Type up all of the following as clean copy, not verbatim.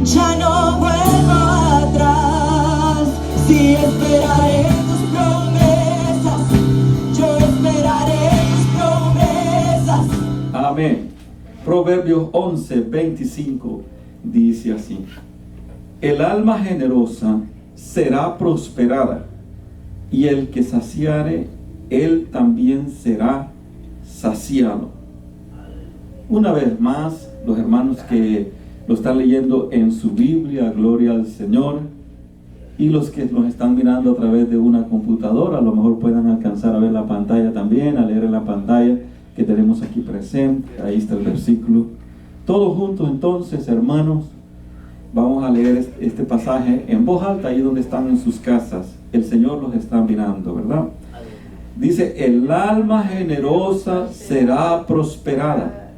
Ya no vuelvo atrás. Si esperaré tus promesas, yo esperaré tus promesas. Amén. Proverbios 11:25 dice así: el alma generosa será prosperada, y el que saciare, él también será saciado. Una vez más, los hermanos que lo están leyendo en su Biblia, gloria al Señor, y los que nos están mirando a través de una computadora, a lo mejor puedan alcanzar a ver la pantalla también, a leer en la pantalla que tenemos aquí presente. Ahí está el versículo. Todos juntos entonces, hermanos, vamos a leer este pasaje en voz alta, ahí donde están en sus casas. El Señor los está mirando, ¿verdad? Dice: el alma generosa será prosperada,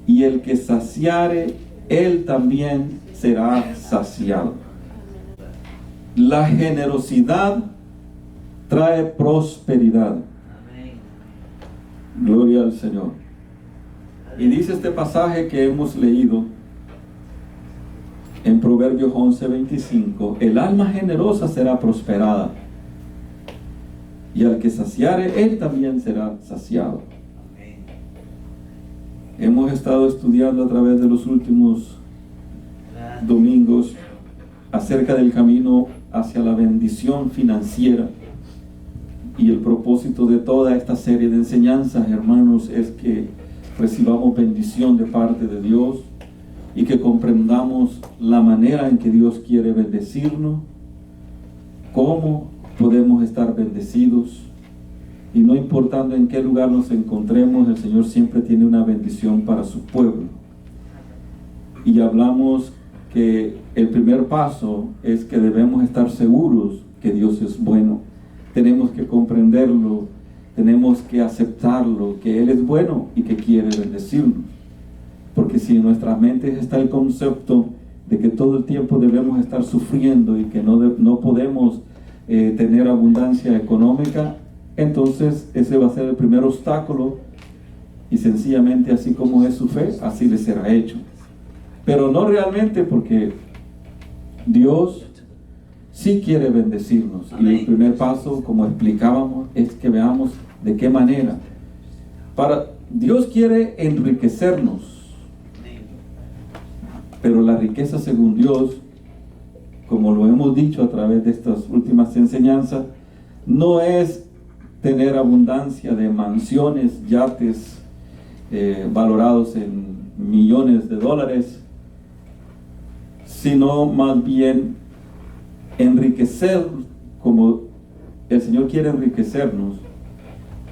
y el que saciare, él también será saciado. La generosidad trae prosperidad. Gloria al Señor. Y dice este pasaje que hemos leído en Proverbios 11:25: el alma generosa será prosperada, y al que saciare, él también será saciado. Hemos estado estudiando a través de los últimos domingos acerca del camino hacia la bendición financiera, y el propósito de toda esta serie de enseñanzas, hermanos, es que recibamos bendición de parte de Dios y que comprendamos la manera en que Dios quiere bendecirnos, cómo podemos estar bendecidos, y no importando en qué lugar nos encontremos, el Señor siempre tiene una bendición para su pueblo. Y hablamos que el primer paso es que debemos estar seguros que Dios es bueno. Tenemos que comprenderlo, tenemos que aceptarlo, que Él es bueno y que quiere bendecirnos. Porque si en nuestras mentes está el concepto de que todo el tiempo debemos estar sufriendo y que no podemos tener abundancia económica, entonces ese va a ser el primer obstáculo, y sencillamente así como es su fe, así le será hecho. Pero no realmente, porque Dios sí quiere bendecirnos. Y el primer paso, como explicábamos, es que veamos de qué manera. Dios quiere enriquecernos, pero la riqueza según Dios, como lo hemos dicho a través de estas últimas enseñanzas, no es tener abundancia de mansiones, yates valorados en millones de dólares, sino más bien enriquecer, como el Señor quiere enriquecernos,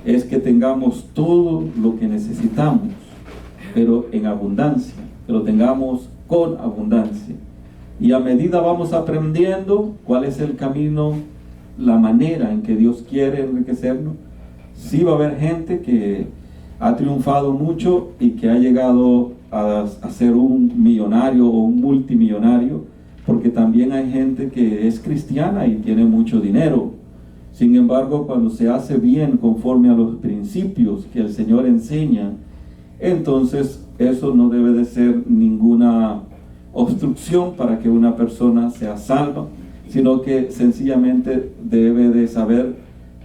es que tengamos todo lo que necesitamos, pero en abundancia, que lo tengamos con abundancia. Y a medida vamos aprendiendo cuál es el camino, la manera en que Dios quiere enriquecernos, sí va a haber gente que ha triunfado mucho y que ha llegado a ser un millonario o un multimillonario, porque también hay gente que es cristiana y tiene mucho dinero. Sin embargo, cuando se hace bien conforme a los principios que el Señor enseña, entonces eso no debe de ser ninguna obstrucción para que una persona sea salva, sino que sencillamente debe de saber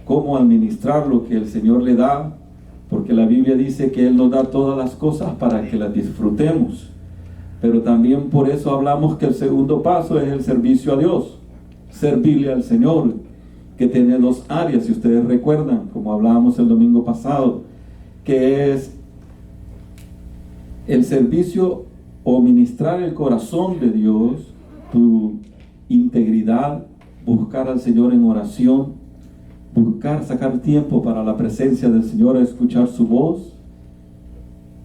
cómo administrar lo que el Señor le da, porque la Biblia dice que Él nos da todas las cosas para que las disfrutemos. Pero también por eso hablamos que el segundo paso es el servicio a Dios, servirle al Señor, que tiene dos áreas, si ustedes recuerdan, como hablábamos el domingo pasado, que es el servicio o ministrar el corazón de Dios, tu integridad, buscar al Señor en oración, buscar sacar tiempo para la presencia del Señor, escuchar su voz.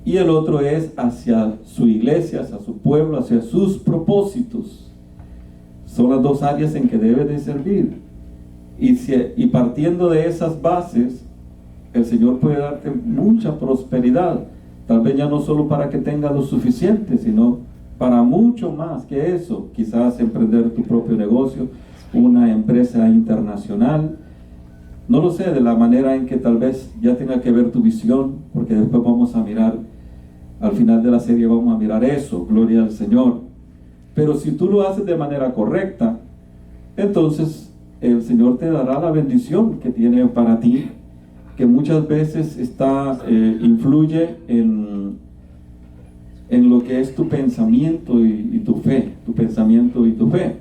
Y el otro es hacia su iglesia, hacia su pueblo, hacia sus propósitos. Son las dos áreas en que debe de servir. Y partiendo de esas bases, el Señor puede darte mucha prosperidad. Tal vez ya no solo para que tengas lo suficiente, sino para mucho más que eso. Quizás emprender tu propio negocio, una empresa internacional. No lo sé, de la manera en que tal vez ya tenga que ver tu visión, porque después vamos a mirar, al final de la serie vamos a mirar eso, gloria al Señor. Pero si tú lo haces de manera correcta, entonces el Señor te dará la bendición que tiene para ti, que muchas veces influye en lo que es tu pensamiento y tu fe,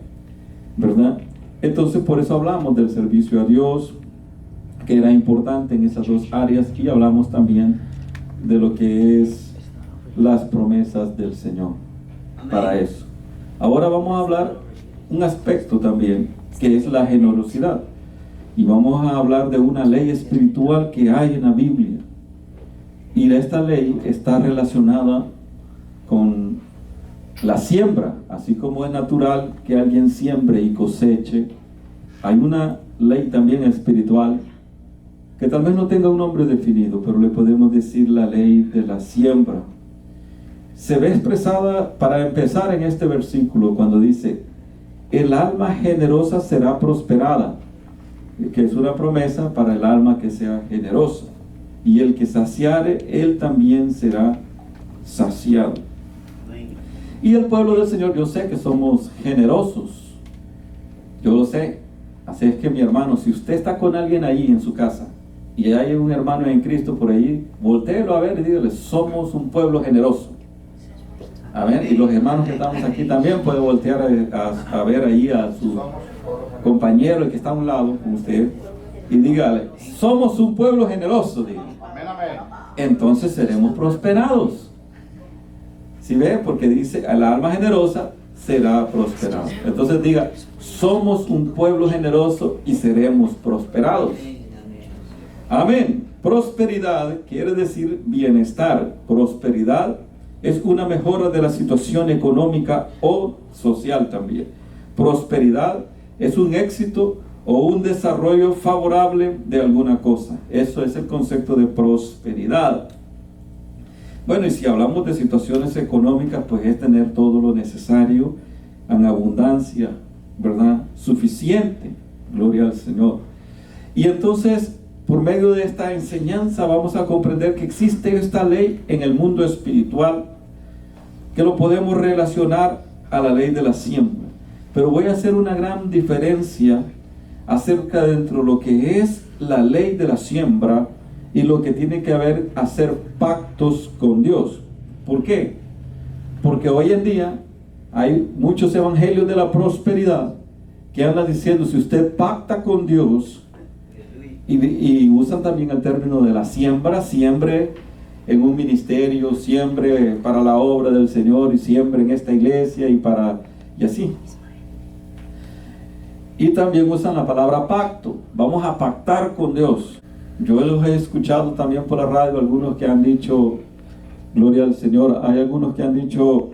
¿verdad? Entonces por eso hablamos del servicio a Dios, que era importante en esas dos áreas, y hablamos también de lo que es las promesas del Señor para eso. Ahora vamos a hablar un aspecto también, que es la generosidad, y vamos a hablar de una ley espiritual que hay en la Biblia, y esta ley está relacionada con la siembra. Así como es natural que alguien siembre y coseche, hay una ley también espiritual que tal vez no tenga un nombre definido, pero le podemos decir la ley de la siembra. Se ve expresada, para empezar, en este versículo, cuando dice: el alma generosa será prosperada, que es una promesa para el alma que sea generosa, y el que saciare, él también será saciado. Y el pueblo del Señor, yo sé que somos generosos, yo lo sé. Así es que, mi hermano, si usted está con alguien ahí en su casa y hay un hermano en Cristo por ahí, voltéelo a ver y dígale: somos un pueblo generoso. A ver, y los hermanos que estamos aquí también pueden voltear a ver ahí a su compañero, el que está a un lado con usted, y dígale: somos un pueblo generoso, dígale. Entonces seremos prosperados. ¿Sí ve? Porque dice: el alma generosa será prosperada. Entonces diga: somos un pueblo generoso y seremos prosperados. Amén. Prosperidad quiere decir bienestar. Prosperidad es una mejora de la situación económica o social también. Prosperidad es un éxito o un desarrollo favorable de alguna cosa. Eso es el concepto de prosperidad. Bueno, y si hablamos de situaciones económicas, pues es tener todo lo necesario en abundancia, ¿verdad? Suficiente. Gloria al Señor. Y entonces, por medio de esta enseñanza, vamos a comprender que existe esta ley en el mundo espiritual, que lo podemos relacionar a la ley de la siembra. Pero voy a hacer una gran diferencia acerca dentro de lo que es la ley de la siembra y lo que tiene que hacer pactos con Dios. ¿Por qué? Porque hoy en día hay muchos evangelios de la prosperidad que andan diciendo: si usted pacta con Dios, y usan también el término de la siembra, siembre en un ministerio, siembre para la obra del Señor, y siembre en esta iglesia, y así. Y también usan la palabra pacto. Vamos a pactar con Dios. Yo los he escuchado también por la radio, algunos que han dicho, gloria al Señor, hay algunos que han dicho: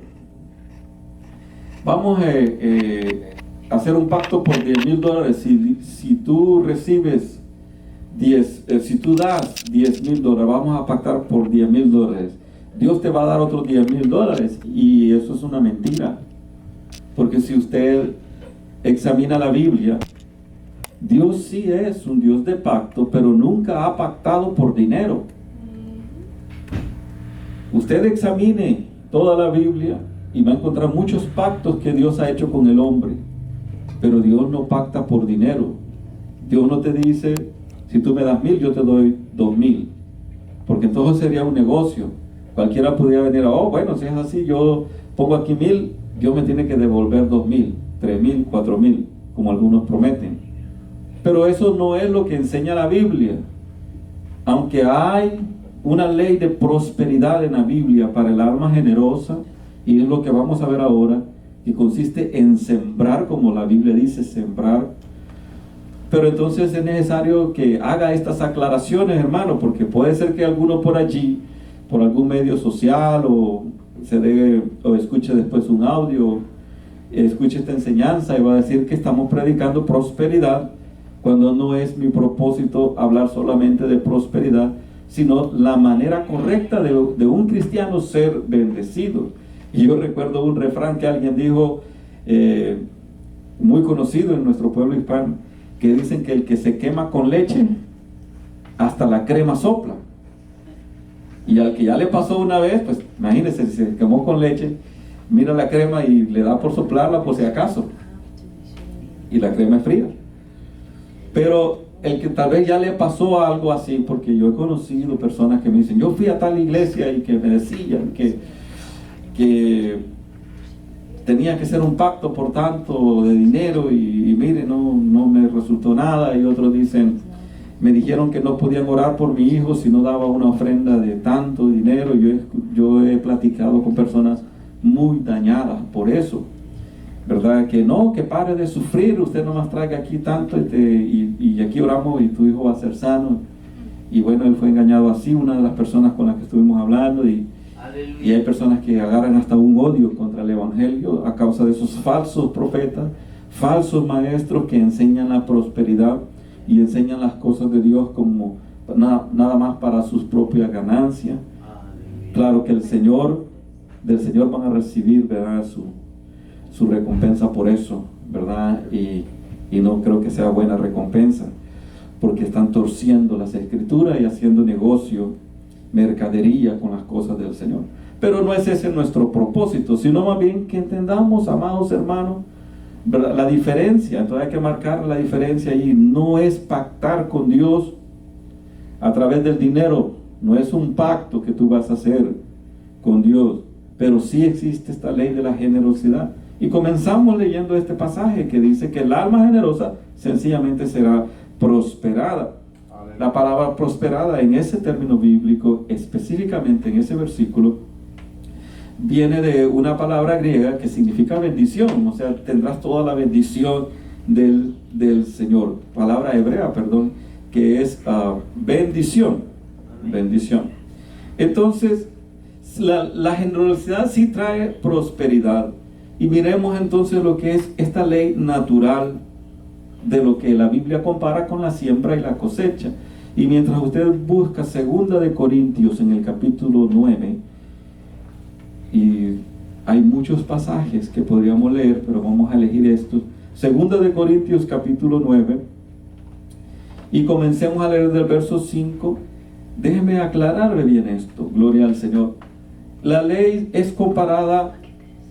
vamos a hacer un pacto por $10,000. Si tú recibes si tú das $10,000, vamos a pactar por $10,000. Dios te va a dar otros $10,000, y eso es una mentira. Porque si usted examina la Biblia, Dios sí es un Dios de pacto, pero nunca ha pactado por dinero. Usted examine toda la Biblia y va a encontrar muchos pactos que Dios ha hecho con el hombre, pero Dios no pacta por dinero. Dios no te dice: si tú me das 1,000, yo te doy 2,000, porque entonces sería un negocio. Cualquiera pudiera venir: oh, bueno, si es así, yo pongo aquí 1,000, Dios me tiene que devolver 2,000, 3,000, 4,000, como algunos prometen. Pero eso no es lo que enseña la Biblia. Aunque hay una ley de prosperidad en la Biblia para el alma generosa, y es lo que vamos a ver ahora, que consiste en sembrar, como la Biblia dice, sembrar. Pero entonces es necesario que haga estas aclaraciones, hermano, porque puede ser que alguno por allí, por algún medio social, o escuche después un audio, escuche esta enseñanza y va a decir que estamos predicando prosperidad, cuando no es mi propósito hablar solamente de prosperidad, sino la manera correcta de un cristiano ser bendecido. Y yo recuerdo un refrán que alguien dijo, muy conocido en nuestro pueblo hispano, que dicen que el que se quema con leche, hasta la crema sopla. Y al que ya le pasó una vez, pues imagínense, si se quemó con leche, mira la crema y le da por soplarla por si acaso. Y la crema es fría. Pero el que tal vez ya le pasó algo así, porque yo he conocido personas que me dicen, yo fui a tal iglesia y que me decían que tenía que hacer un pacto por tanto de dinero y mire, no me resultó nada. Y otros dicen, me dijeron que no podían orar por mi hijo si no daba una ofrenda de tanto dinero. Yo he platicado con personas muy dañadas por eso, ¿verdad? Que no, que pare de sufrir, usted nomás traiga aquí tanto y aquí oramos y tu hijo va a ser sano. Y bueno, él fue engañado así, una de las personas con las que estuvimos hablando, y hay personas que agarran hasta un odio contra el evangelio a causa de esos falsos profetas, falsos maestros que enseñan la prosperidad y enseñan las cosas de Dios como nada más para sus propias ganancias. Claro que del Señor van a recibir, ¿verdad?, su recompensa por eso, ¿verdad? Y no creo que sea buena recompensa, porque están torciendo las escrituras y haciendo negocio, mercadería con las cosas del Señor. Pero no es ese nuestro propósito, sino más bien que entendamos, amados hermanos, ¿verdad?, la diferencia. Entonces hay que marcar la diferencia ahí. No es pactar con Dios a través del dinero, no es un pacto que tú vas a hacer con Dios, pero sí existe esta ley de la generosidad. Y comenzamos leyendo este pasaje que dice que el alma generosa sencillamente será prosperada. La palabra prosperada en ese término bíblico, específicamente en ese versículo, viene de una palabra griega que significa bendición. O sea, tendrás toda la bendición del Señor. Palabra hebrea, perdón, que es bendición. Bendición. Entonces, la generosidad sí trae prosperidad. Y miremos entonces lo que es esta ley natural de lo que la Biblia compara con la siembra y la cosecha. Y mientras usted busca 2 de Corintios en el capítulo 9, y hay muchos pasajes que podríamos leer, pero vamos a elegir estos. 2 de Corintios capítulo 9, y comencemos a leer del verso 5. Déjeme aclararle bien esto, gloria al Señor. La ley es comparada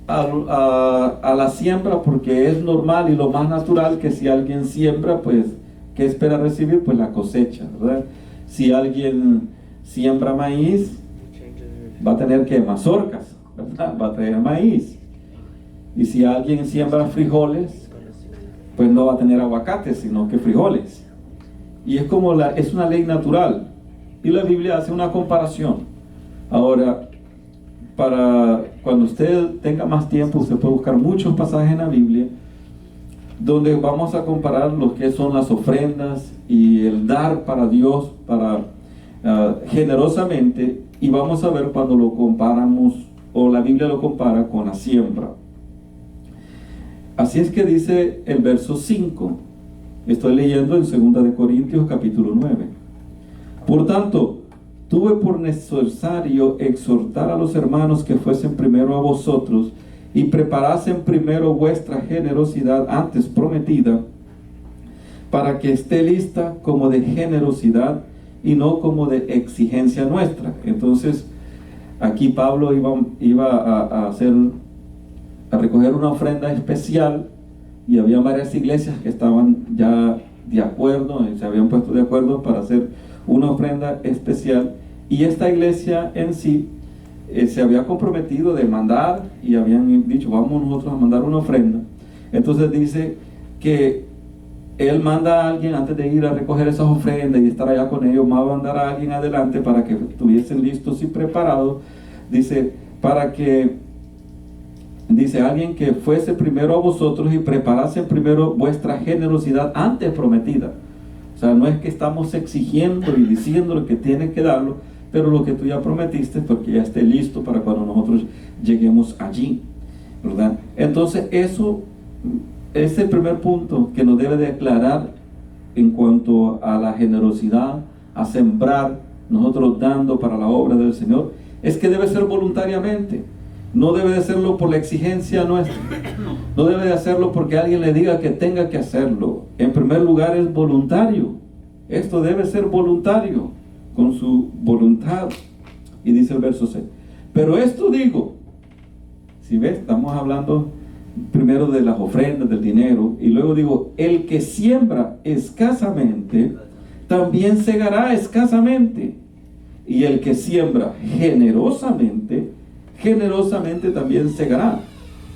a la siembra porque es normal y lo más natural que si alguien siembra, pues, ¿qué espera recibir? Pues la cosecha, ¿verdad? Si alguien siembra maíz, va a tener que mazorcas, ¿verdad? Va a tener maíz. Y si alguien siembra frijoles, pues no va a tener aguacates, sino que frijoles. Y es como es una ley natural. Y la Biblia hace una comparación. Ahora, para cuando usted tenga más tiempo, usted puede buscar muchos pasajes en la Biblia donde vamos a comparar lo que son las ofrendas y el dar para Dios, generosamente, y vamos a ver cuando lo comparamos, o la Biblia lo compara con la siembra. Así es que dice el verso 5, estoy leyendo en 2 de Corintios capítulo 9. Por tanto, tuve por necesario exhortar a los hermanos que fuesen primero a vosotros y preparasen primero vuestra generosidad antes prometida, para que esté lista como de generosidad y no como de exigencia nuestra. Entonces, aquí Pablo iba a recoger una ofrenda especial, y había varias iglesias que estaban ya de acuerdo, se habían puesto de acuerdo para hacer una ofrenda especial, y esta iglesia en sí se había comprometido de mandar, y habían dicho, vamos nosotros a mandar una ofrenda. Entonces dice que él manda a alguien antes de ir a recoger esas ofrendas y estar allá con ellos, va a mandar a alguien adelante para que estuviesen listos y preparados. Dice, alguien que fuese primero a vosotros y preparase primero vuestra generosidad antes prometida. O sea, no es que estamos exigiendo y diciendo que tienen que darlo, pero lo que tú ya prometiste, porque ya esté listo para cuando nosotros lleguemos allí, ¿verdad? Entonces, eso es el primer punto que nos debe de aclarar en cuanto a la generosidad, a sembrar, nosotros dando para la obra del Señor, es que debe ser voluntariamente. No debe de hacerlo por la exigencia nuestra. No debe de hacerlo porque alguien le diga que tenga que hacerlo. En primer lugar es voluntario. Esto debe ser voluntario, con su voluntad. Y dice el verso 6. Pero esto digo, Si ves, estamos hablando primero de las ofrendas, del dinero, y luego digo, el que siembra escasamente, también segará escasamente. Y el que siembra generosamente, generosamente también segará.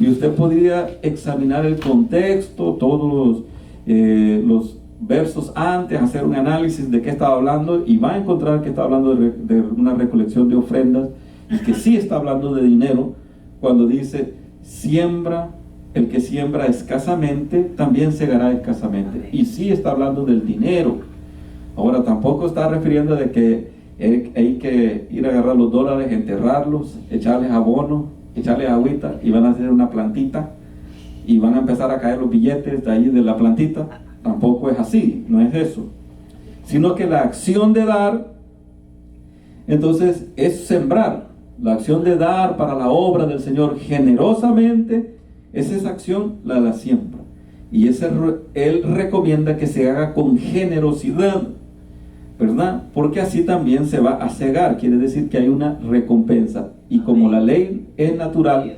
Y usted podría examinar el contexto, todos los versos antes, hacer un análisis de qué estaba hablando, y va a encontrar que está hablando de una recolección de ofrendas, y que sí está hablando de dinero, cuando dice, siembra, el que siembra escasamente, también segará escasamente. Y sí está hablando del dinero. Ahora, tampoco está refiriendo de que hay que ir a agarrar los dólares, enterrarlos, echarles abono, echarles agüita, y van a hacer una plantita, y van a empezar a caer los billetes de ahí de la plantita. Tampoco es así, no es eso. Sino que la acción de dar, entonces, es sembrar. La acción de dar para la obra del Señor generosamente, es esa acción la siembra. Y Él recomienda que se haga con generosidad, ¿verdad? Porque así también se va a cegar, quiere decir que hay una recompensa. Y como la ley es natural,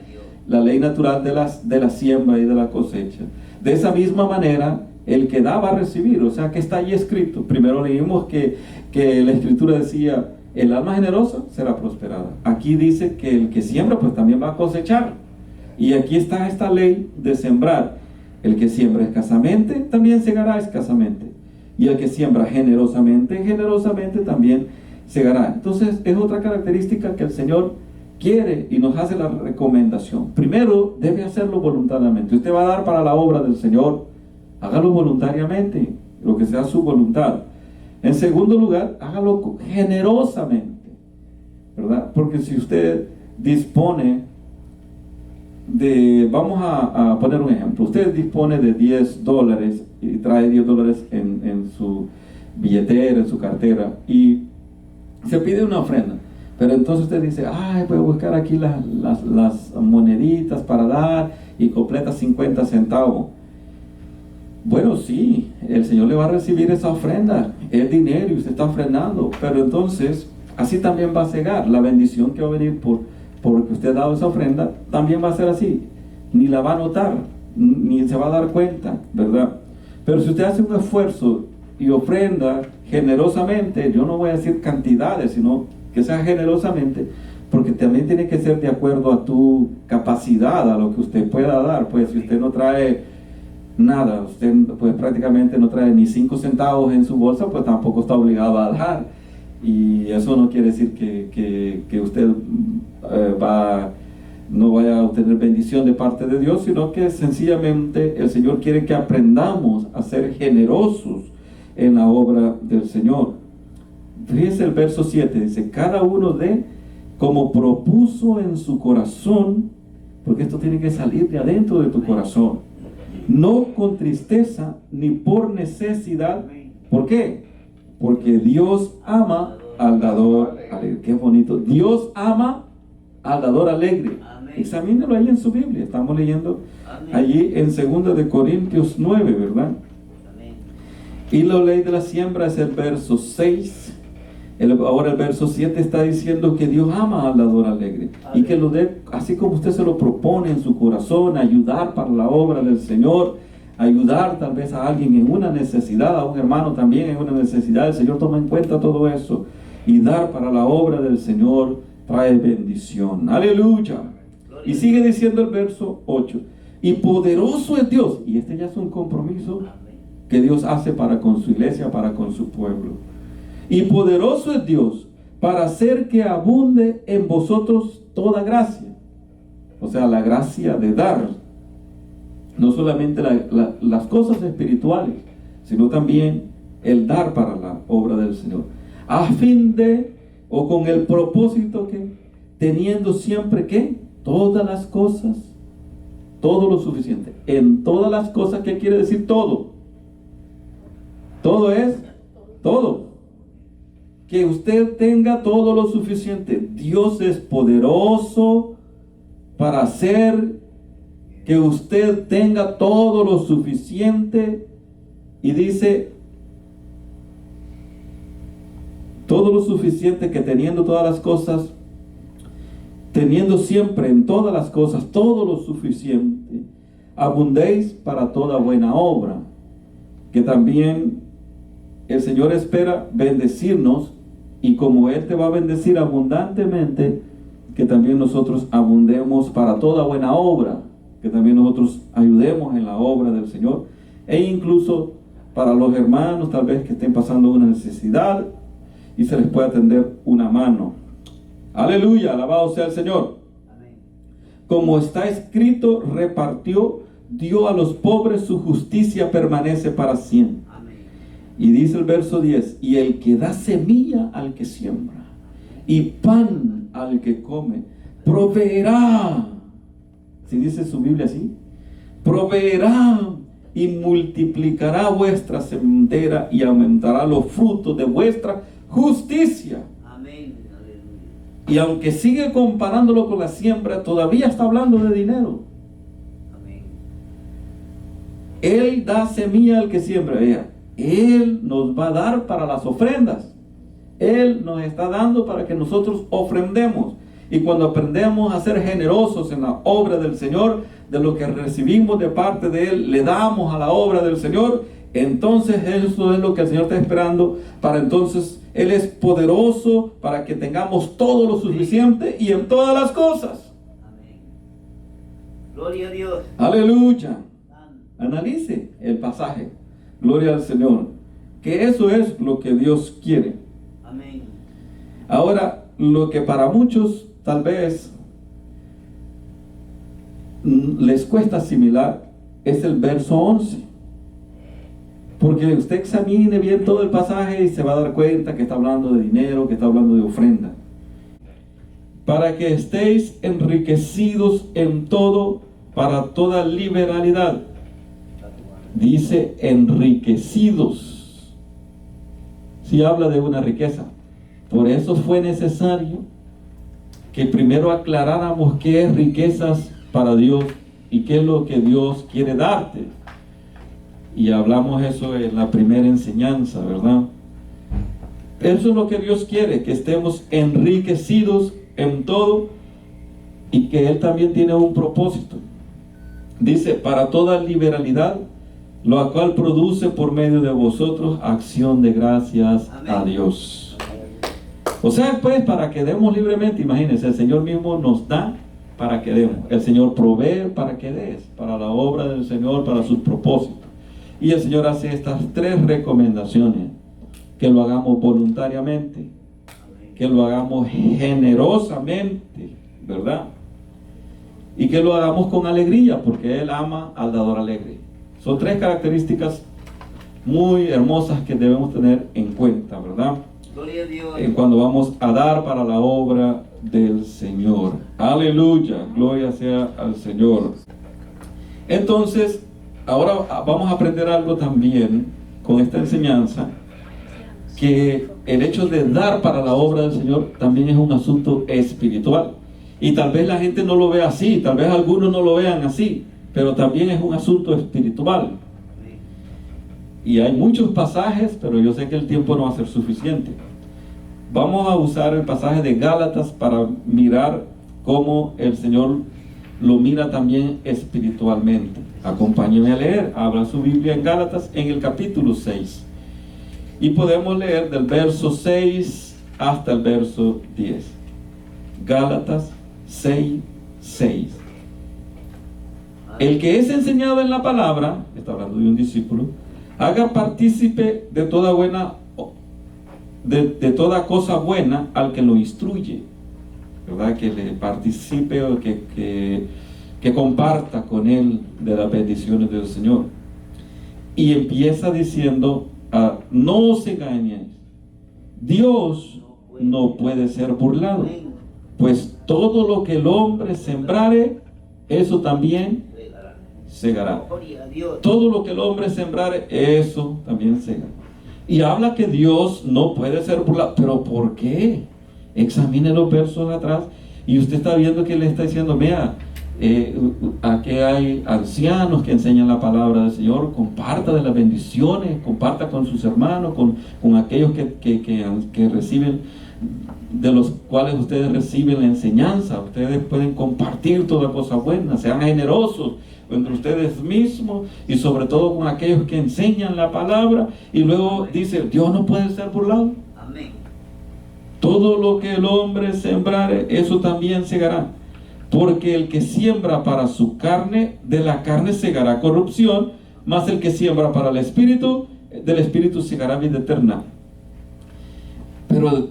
la ley natural de la siembra y de la cosecha, de esa misma manera, el que da va a recibir. O sea que está ahí escrito. Primero leímos que la escritura decía, el alma generosa será prosperada. Aquí dice que el que siembra pues también va a cosechar. Y aquí está esta ley de sembrar. El que siembra escasamente también segará escasamente. Y el que siembra generosamente, generosamente también segará. Entonces es otra característica que el Señor quiere y nos hace la recomendación. Primero, debe hacerlo voluntariamente. Usted va a dar para la obra del Señor, hágalo voluntariamente, lo que sea su voluntad. En segundo lugar, hágalo generosamente, ¿verdad? Porque si usted dispone de, vamos a poner un ejemplo, usted dispone de $10 y trae $10 en su billetera, en su cartera, y se pide una ofrenda, pero entonces usted dice, ay, voy a buscar aquí las moneditas para dar, y completa 50 centavos. Bueno, sí, el Señor le va a recibir esa ofrenda, es dinero y usted está ofrendando, pero entonces así también va a cegar la bendición que va a venir porque usted ha dado esa ofrenda. También va a ser así, ni la va a notar, ni se va a dar cuenta, ¿verdad? Pero si usted hace un esfuerzo y ofrenda generosamente, yo no voy a decir cantidades, sino que sea generosamente, porque también tiene que ser de acuerdo a tu capacidad, a lo que usted pueda dar. Pues si usted no trae nada, usted pues prácticamente no trae ni 5 centavos en su bolsa, pues tampoco está obligado a dar. Y eso no quiere decir que usted no vaya a obtener bendición de parte de Dios, sino que sencillamente el Señor quiere que aprendamos a ser generosos en la obra del Señor. Fíjese el verso 7, dice, cada uno dé como propuso en su corazón, porque esto tiene que salir de adentro de tu corazón, no con tristeza ni por necesidad. ¿Por qué? Porque Dios ama al dador alegre. Qué bonito. Dios ama al dador alegre. Examínelo ahí en su Biblia. Estamos leyendo allí en 2 de Corintios 9, ¿verdad? Y la ley de la siembra es el verso 6. Ahora el verso 7 está diciendo que Dios ama al dador alegre, y que lo dé así como usted se lo propone en su corazón, ayudar para la obra del Señor, ayudar tal vez a alguien en una necesidad, a un hermano también en una necesidad. El Señor toma en cuenta todo eso, y dar para la obra del Señor trae bendición. Aleluya. Y sigue diciendo el verso 8, y poderoso es Dios, y este ya es un compromiso que Dios hace para con su iglesia, para con su pueblo. Y poderoso es Dios para hacer que abunde en vosotros toda gracia. O sea, la gracia de dar. No solamente las cosas espirituales, sino también el dar para la obra del Señor. A fin de, o con el propósito que, teniendo siempre que, todas las cosas, todo lo suficiente. En todas las cosas, ¿qué quiere decir todo? Todo es todo. Que usted tenga todo lo suficiente. Dios es poderoso para hacer que usted tenga todo lo suficiente. Y dice, todo lo suficiente, que teniendo todas las cosas, teniendo siempre en todas las cosas todo lo suficiente, abundéis para toda buena obra, que también el Señor espera bendecirnos, y como Él te va a bendecir abundantemente, que también nosotros abundemos para toda buena obra, que también nosotros ayudemos en la obra del Señor, e incluso para los hermanos tal vez que estén pasando una necesidad y se les pueda tender una mano. Aleluya, alabado sea el Señor. Amén. Como está escrito, repartió, dio a los pobres, su justicia permanece para siempre. Amén. Y dice el verso 10, y el que da semilla al que siembra y pan al que come, proveerá. Si dice su Biblia así, proveerá y multiplicará vuestra sementera y aumentará los frutos de vuestra justicia. Amén. Aleluya. Y aunque sigue comparándolo con la siembra, todavía está hablando de dinero. Amén. Él da semilla al que siembra. Vea, Él nos va a dar para las ofrendas. Él nos está dando para que nosotros ofrendemos. Y cuando aprendemos a ser generosos en la obra del Señor, de lo que recibimos de parte de Él, le damos a la obra del Señor, entonces eso es lo que el Señor está esperando. Para entonces Él es poderoso para que tengamos todo lo suficiente y en todas las cosas. Amén. Gloria a Dios. Aleluya. Amén. Analice el pasaje. Gloria al Señor. Que eso es lo que Dios quiere. Amén. Ahora, lo que para muchos tal vez les cuesta asimilar es el verso 11. Porque usted examine bien todo el pasaje y se va a dar cuenta que está hablando de dinero, que está hablando de ofrenda. Para que estéis enriquecidos en todo, para toda liberalidad. Dice enriquecidos. Si habla de una riqueza. Por eso fue necesario que primero aclaráramos qué es riquezas para Dios y qué es lo que Dios quiere darte. Y hablamos eso en la primera enseñanza, ¿verdad? Eso es lo que Dios quiere, que estemos enriquecidos en todo y que Él también tiene un propósito. Dice, para toda liberalidad, lo cual produce por medio de vosotros acción de gracias a Dios. O sea, pues, para que demos libremente, imagínense, el Señor mismo nos da para que demos. El Señor provee para que des, para la obra del Señor, para sus propósitos. Y el Señor hace estas 3 recomendaciones: que lo hagamos voluntariamente, que lo hagamos generosamente, ¿verdad? Y que lo hagamos con alegría, porque Él ama al dador alegre. Son 3 características muy hermosas que debemos tener en cuenta, ¿verdad? Gloria a Dios. Cuando vamos a dar para la obra del Señor. Aleluya, gloria sea al Señor. Entonces, ahora vamos a aprender algo también con esta enseñanza, que el hecho de dar para la obra del Señor también es un asunto espiritual. Y tal vez la gente no lo vea así, tal vez algunos no lo vean así, pero también es un asunto espiritual. Y hay muchos pasajes, pero yo sé que el tiempo no va a ser suficiente. Vamos a usar el pasaje de Gálatas para mirar cómo el Señor lo mira también espiritualmente. Acompáñenme a leer. Abra su Biblia en Gálatas en el capítulo 6. Y podemos leer del verso 6 hasta el verso 10. Gálatas 6, 6. El que es enseñado en la palabra, está hablando de un discípulo, haga partícipe de toda buena, de toda cosa buena al que lo instruye, ¿verdad? Que le participe o que comparta con él de las bendiciones del Señor. Y empieza diciendo, no os engañéis, Dios no puede ser burlado, pues todo lo que el hombre sembrare, eso también segará. Todo lo que el hombre sembrare, eso también segará. Y habla que Dios no puede ser burlado. ¿Pero por qué? Examine los versos atrás y usted está viendo que le está diciendo, vea, aquí hay ancianos que enseñan la palabra del Señor, comparta de las bendiciones, comparta con sus hermanos, con aquellos que reciben de los cuales ustedes reciben la enseñanza. Ustedes pueden compartir toda cosa buena, sean generosos entre ustedes mismos y sobre todo con aquellos que enseñan la palabra. Y luego dice, Dios no puede ser burlado. Amén. Todo lo que el hombre sembrare, eso también segará. Porque el que siembra para su carne, de la carne segará corrupción, mas el que siembra para el espíritu, del espíritu segará vida eterna. Pero,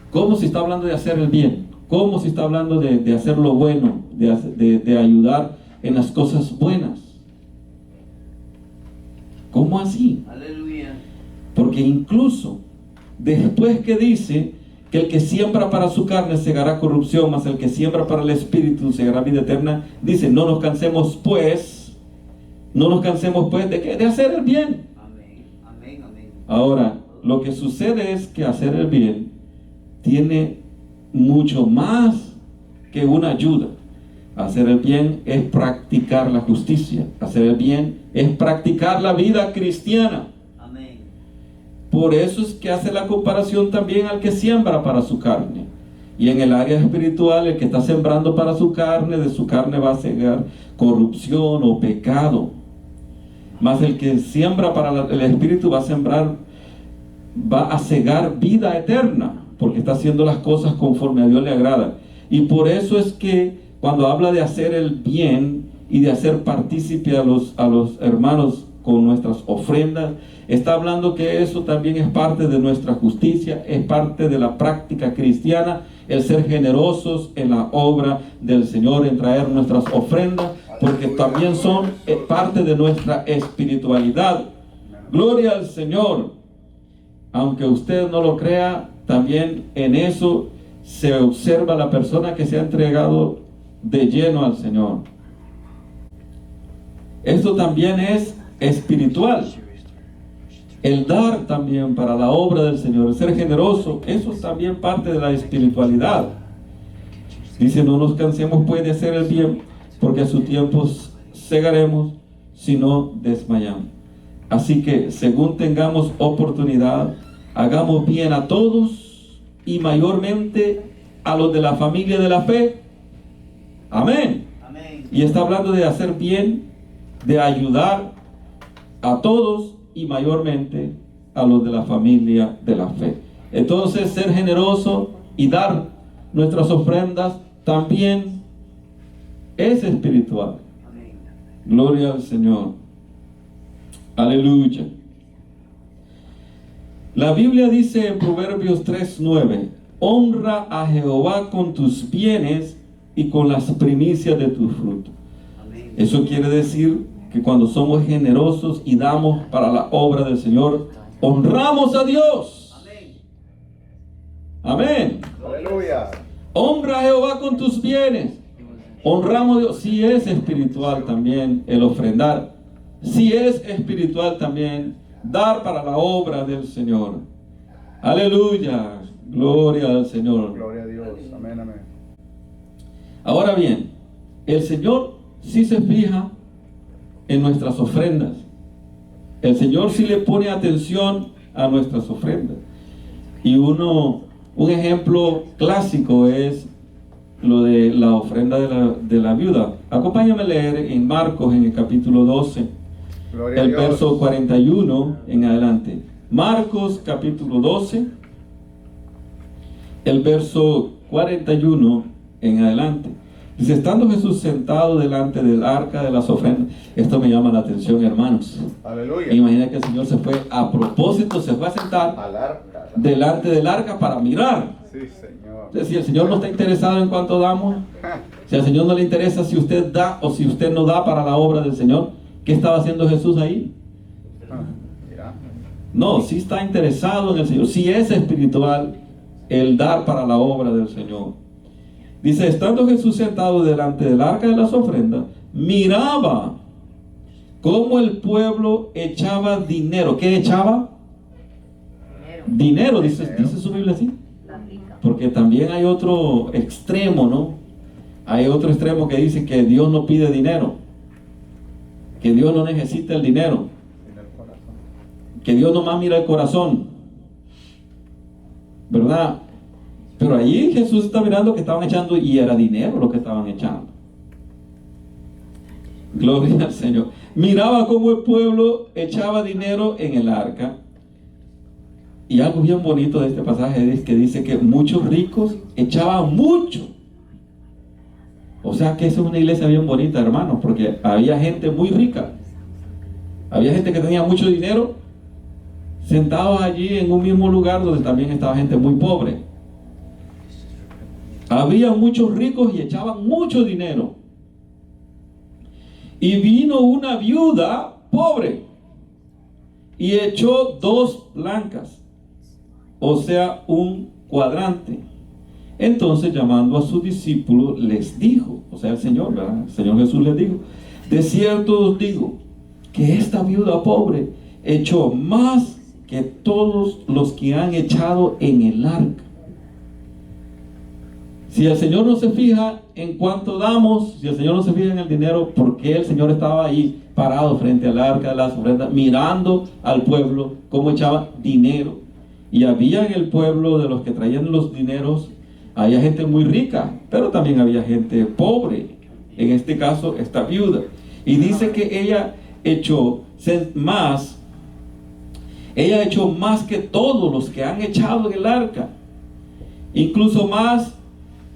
¿cómo se está hablando de hacer el bien? ¿Cómo se está hablando de hacer lo bueno? De ayudar en las cosas buenas. ¿Cómo así? Aleluya. Porque incluso después que dice que el que siembra para su carne segará corrupción, mas el que siembra para el espíritu segará vida eterna, dice, no nos cansemos pues ¿de qué? De hacer el bien. Amén. Amén. Amén. Ahora, lo que sucede es que hacer el bien tiene mucho más que una ayuda. Hacer el bien es practicar la justicia. Hacer el bien es practicar la vida cristiana. Amén. Por eso es que hace la comparación también al que siembra para su carne. Y en el área espiritual, el que está sembrando para su carne, de su carne va a segar corrupción o pecado. Mas el que siembra para el espíritu va a cegar vida eterna, porque está haciendo las cosas conforme a Dios le agrada. Y por eso es que cuando habla de hacer el bien y de hacer partícipe a los hermanos con nuestras ofrendas, está hablando que eso también es parte de nuestra justicia, es parte de la práctica cristiana, el ser generosos en la obra del Señor, en traer nuestras ofrendas, porque también son parte de nuestra espiritualidad. Gloria al Señor. Aunque usted no lo crea, también en eso se observa la persona que se ha entregado de lleno al Señor. Esto también es espiritual. El dar también para la obra del Señor, el ser generoso, eso es también parte de la espiritualidad. Dice, no nos cansemos pues de hacer el bien, porque a su tiempo segaremos si no desmayamos. Así que según tengamos oportunidad, hagamos bien a todos y mayormente a los de la familia de la fe. Amén. Amén. Y está hablando de hacer bien, de ayudar a todos y mayormente a los de la familia de la fe. Entonces, ser generoso y dar nuestras ofrendas también es espiritual. Amén. Gloria al Señor. Aleluya. La Biblia dice en Proverbios 3:9, honra a Jehová con tus bienes y con las primicias de tu fruto. Amén. Eso quiere decir que cuando somos generosos y damos para la obra del Señor, honramos a Dios. Amén. Amén. Aleluya. Honra a Jehová con tus bienes. Honramos a Dios. Sí es espiritual también el ofrendar. Sí es espiritual también dar para la obra del Señor. Aleluya. Gloria al Señor. Gloria a Dios. Amén, amén. Ahora bien, el Señor sí se fija en nuestras ofrendas. El Señor sí le pone atención a nuestras ofrendas. Y un ejemplo clásico es lo de la ofrenda de la viuda. Acompáñame a leer en Marcos, en el capítulo 12, Gloria a el Dios. verso 41 en adelante. Marcos capítulo 12, el verso 41 en adelante. Dice, estando Jesús sentado delante del arca de las ofrendas. Esto me llama la atención, hermanos. Aleluya. Imagina que el Señor se fue a propósito, se fue a sentar Al arca. delante del arca para mirar. Sí, Señor. Entonces, si el Señor no está interesado en cuánto damos, si al Señor no le interesa si usted da o si usted no da para la obra del Señor, ¿qué estaba haciendo Jesús ahí? Mira. No, sí está interesado en el Señor. Sí es espiritual el dar para la obra del Señor. Dice, estando Jesús sentado delante del arca de las ofrendas, miraba cómo el pueblo echaba dinero. ¿Qué echaba? Dinero, dice su Biblia así. Porque también hay otro extremo, ¿no? Hay otro extremo que dice que Dios no pide dinero, que Dios no necesita el dinero, En el corazón. que Dios nomás mira el corazón, ¿verdad? Pero allí Jesús está mirando que estaban echando, y era dinero lo que estaban echando. Gloria al Señor. Miraba cómo el pueblo echaba dinero en el arca. Y algo bien bonito de este pasaje es que dice que muchos ricos echaban mucho. O sea que esa es una iglesia bien bonita, hermanos, porque había gente muy rica. Había gente que tenía mucho dinero, sentados allí en un mismo lugar donde también estaba gente muy pobre. Había muchos ricos y echaban mucho dinero. Y vino una viuda pobre y echó 2 blancas, o sea, un cuadrante. Entonces, llamando a sus discípulos, les dijo, o sea, el Señor, ¿verdad? El Señor Jesús les dijo: de cierto os digo que esta viuda pobre echó más que todos los que han echado en el arca. Si el Señor no se fija en cuánto damos, si el Señor no se fija en el dinero, ¿por qué el Señor estaba ahí parado frente al arca de las ofrendas, mirando al pueblo cómo echaba dinero? Y había en el pueblo, de los que traían los dineros, había gente muy rica, pero también había gente pobre. En este caso, esta viuda. Y dice que ella echó más que todos los que han echado en el arca. Incluso más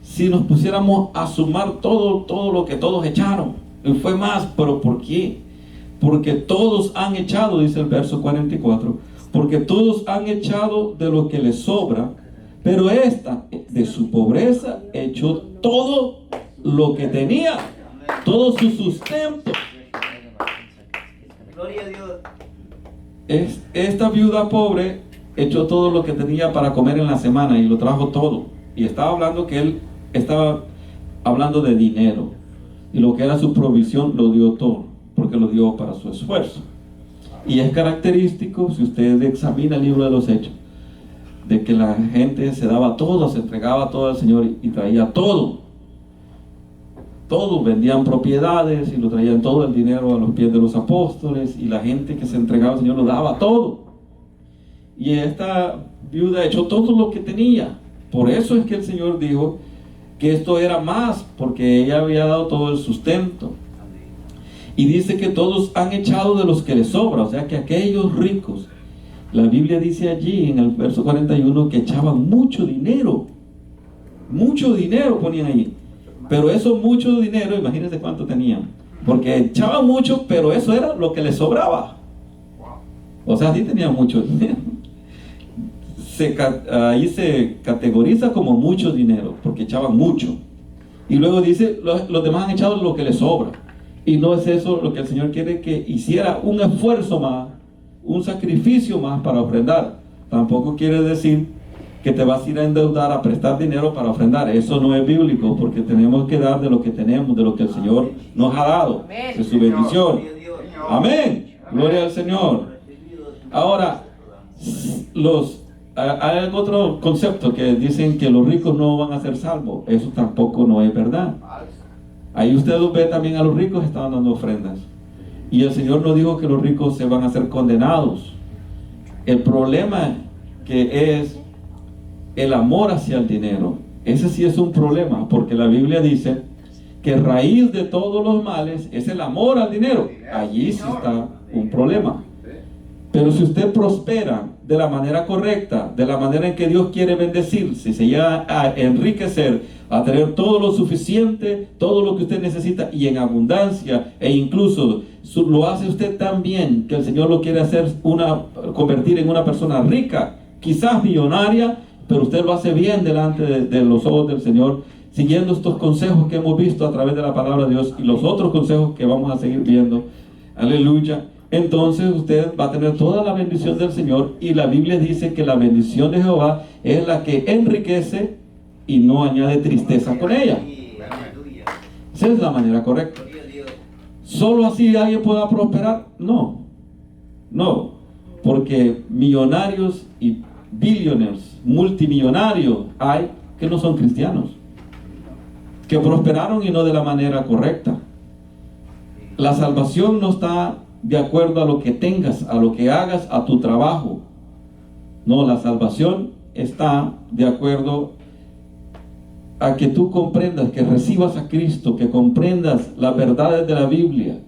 si nos pusiéramos a sumar todo lo que todos echaron. Y fue más. ¿Pero por qué? Porque todos han echado, dice el verso 44, porque todos han echado de lo que les sobra, pero esta de su pobreza echó todo lo que tenía, todo su sustento. Gloria a Dios. Esta viuda pobre echó todo lo que tenía para comer en la semana y lo trajo todo. Y estaba hablando que él estaba hablando de dinero, y lo que era su provisión lo dio todo, porque lo dio para su esfuerzo. Y es característico, si usted examina el libro de los Hechos, de que la gente se daba todo, se entregaba todo al Señor y traía todo. Todos vendían propiedades y lo traían todo el dinero a los pies de los apóstoles, y la gente que se entregaba al Señor lo daba todo. Y esta viuda echó todo lo que tenía. Por eso es que el Señor dijo que esto era más, porque ella había dado todo el sustento. Y dice que todos han echado de los que les sobra, o sea que aquellos ricos, la Biblia dice allí en el verso 41 que echaban mucho dinero ponían allí. Pero eso mucho dinero, imagínense cuánto tenían, porque echaban mucho, pero eso era lo que les sobraba. O sea, sí tenían mucho dinero. Ahí se categoriza como mucho dinero, porque echaban mucho. Y luego dice, los demás han echado lo que les sobra. Y no es eso lo que el Señor quiere, que hiciera un esfuerzo más, un sacrificio más para ofrendar. Tampoco quiere decir que te vas a ir a endeudar a prestar dinero para ofrendar. Eso no es bíblico, porque tenemos que dar de lo que tenemos, de lo que el Señor nos ha dado, de su bendición. Amén. Gloria al Señor. Ahora, hay otro concepto que dicen que los ricos no van a ser salvos. Eso tampoco no es verdad. Ahí usted los ve también, a los ricos estaban dando ofrendas. Y el Señor no dijo que los ricos se van a ser condenados. El problema que es el amor hacia el dinero. Ese sí es un problema, porque la Biblia dice que raíz de todos los males es el amor al dinero. Allí sí está un problema. Pero si usted prospera de la manera correcta, de la manera en que Dios quiere bendecir, si se llega a enriquecer, a tener todo lo suficiente, todo lo que usted necesita y en abundancia, e incluso lo hace usted tan bien que el Señor lo quiere hacer convertir en una persona rica, quizás millonaria, pero usted lo hace bien delante de los ojos del Señor, siguiendo estos consejos que hemos visto a través de la palabra de Dios y los otros consejos que vamos a seguir viendo. Aleluya. Entonces usted va a tener toda la bendición del Señor, y la Biblia dice que la bendición de Jehová es la que enriquece y no añade tristeza con ella. Esa es la manera correcta. ¿Solo así alguien pueda prosperar? No, porque millonarios y billionaires, multimillonarios hay que no son cristianos, que prosperaron y no de la manera correcta. La salvación no está de acuerdo a lo que tengas, a lo que hagas, a tu trabajo. No, la salvación está de acuerdo a que tú comprendas, que recibas a Cristo, que comprendas las verdades de la Biblia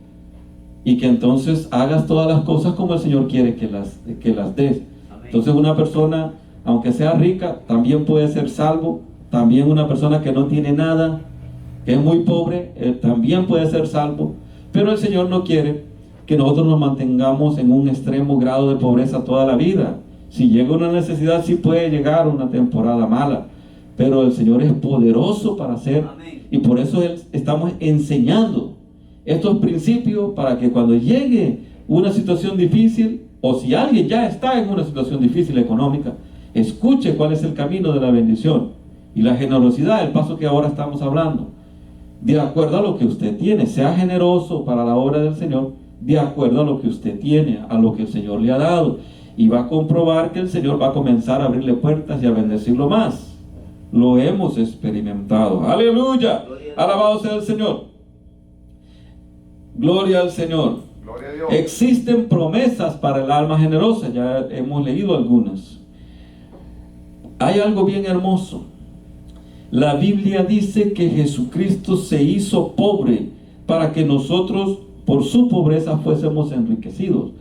y que entonces hagas todas las cosas como el Señor quiere que las des. Entonces una persona, aunque sea rica, también puede ser salvo. También una persona que no tiene nada, que es muy pobre, también puede ser salvo. Pero el Señor no quiere que nosotros nos mantengamos en un extremo grado de pobreza toda la vida. Si llega una necesidad, sí puede llegar una temporada mala, pero el Señor es poderoso para hacer. Y por eso estamos enseñando estos principios para que cuando llegue una situación difícil, o si alguien ya está en una situación difícil económica, escuche cuál es el camino de la bendición y la generosidad, el paso que ahora estamos hablando. De acuerdo a lo que usted tiene, sea generoso para la obra del Señor, de acuerdo a lo que usted tiene, a lo que el Señor le ha dado, y va a comprobar que el Señor va a comenzar a abrirle puertas y a bendecirlo más. Lo hemos experimentado. ¡Aleluya! Alabado sea el Señor. Gloria al Señor. Gloria a Dios. Existen promesas para el alma generosa, ya hemos leído algunas. Hay algo bien hermoso. La Biblia dice que Jesucristo se hizo pobre para que nosotros por su pobreza fuésemos enriquecidos.